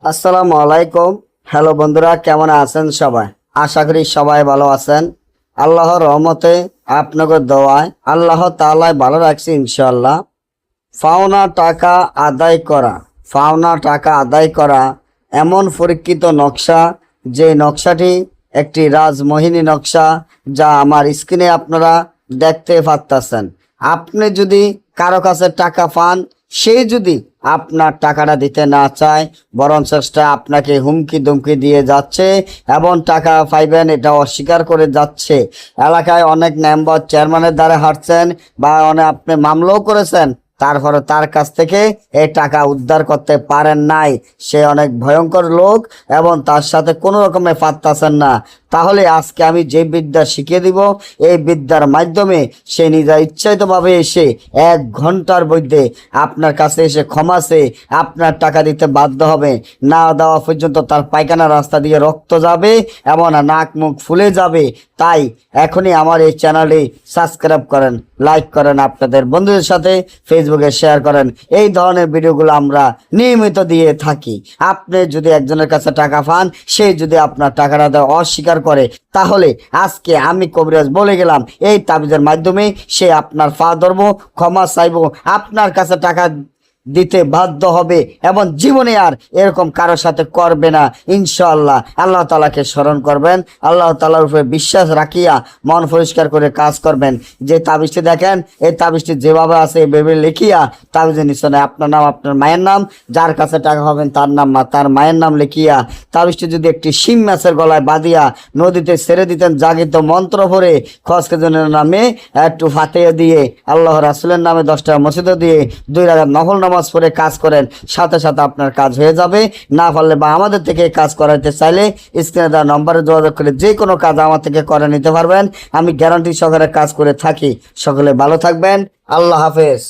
আসসালামু আলাইকুম। হ্যালো বন্ধুরা, কেমন আছেন সবাই? আশা করি সবাই ভালো আছেন। আল্লাহর রহমতে আপনাদের দোয়ায় আল্লাহ তাআলায় ভালো রাখছি ইনশাআল্লাহ। পাওনা টাকা আদায় করা, পাওনা টাকা আদায় করা এমন পরীক্ষিত নকশা, যে নকশাটি একটি রাজমোহিনী নকশা, যা আমার স্ক্রিনে আপনারা দেখতে পাচ্ছেন। আপনি যদি কারো কাছে টাকা পান, সে যদি আপনার টাকাটা দিতে না চায়, বরং চেষ্টা আপনাকে হুমকি ধুমকি দিয়ে যাচ্ছে এবং টাকা পাইবেন এটা অস্বীকার করে যাচ্ছে। এলাকায় অনেক মেম্বার চেয়ারম্যানের দ্বারা হাঁটছেন বা অনেক আপনি মামলাও করেছেন, তারপরে তার কাছ থেকে এই টাকা উদ্ধার করতে পারেন নাই। সে অনেক ভয়ঙ্কর লোক এবং তার সাথে কোনো রকমে পারতেছেন না। তাহলে আজকে আমি যে বিদ্যা শিখিয়ে দিব, এই বিদ্যার মাধ্যমে সে নিজের ইচ্ছায়িতভাবে এসে 1 ঘন্টার মধ্যে আপনার কাছে এসে ক্ষমা চেয়ে আপনার টাকা দিতে বাধ্য হবে। না দেওয়া পর্যন্ত তার পায়খানা রাস্তা দিয়ে রক্ত যাবে এবং নাক মুখ ফুলে যাবে। তাই এখনই আমার এই চ্যানেলে সাবস্ক্রাইব করেন, লাইক করেন, আপনাদের বন্ধুদের সাথে ফেসবুকে শেয়ার করেন। এই ধরনের ভিডিওগুলো আমরা নিয়মিত দিয়ে থাকি। আপনি যদি একজনের কাছে টাকা পান, সে যদি আপনার টাকাটা দেওয়া অস্বীকার করে, তাহলে আজকে আমি কবিরাজ বলে গেলাম, এই তাবিজের মাধ্যমে সে আপনার পা ধরবো, ক্ষমা চাইবো, আপনার কাছে টাকা দিতে বাধ্য হবে এবং জীবনে আর এরকম কারোর সাথে করবে না ইনশাআল্লাহ। আল্লাহ তাআলাকে স্মরণ করবেন, আল্লাহ তাআলার উপরে বিশ্বাস রাখিয়া মন পরিষ্কার করে কাজ করবেন। যে তাবিজটি দেখেন, এই তাবিজটি যেভাবে আছে এভাবে লিখিয়া তাবিজের নিচনে আপনার নাম, আপনার মায়ের নাম, যার কাছে টাকা পাবেন তার নাম, তার মায়ের নাম লিখিয়া তাবিজটি যদি একটি শিং মাছের গলায় বাঁধিয়া নদীতে ছেড়ে দিতেন, জাগিত মন্ত্র ভরে খসকেজনের নামে একটু ফাতিহা দিয়ে, আল্লাহ রাসূলের নামে 10টা মসজিদে দিয়ে 2 রাকাত নফল নামাজ পড়ে কাজ করেন, সাথে সাথে আপনার কাজ হয়ে যাবে। না পারলে বা আমাদের থেকে কাজ করাইতে চাইলে স্ক্রিনে দেওয়া নম্বরে যোগাযোগ করে যে কোনো কাজ আমার থেকে করে নিতে পারবেন। আমি গ্যারান্টি সহকারে কাজ করে থাকি। সকলে ভালো থাকবেন। আল্লাহ হাফেজ।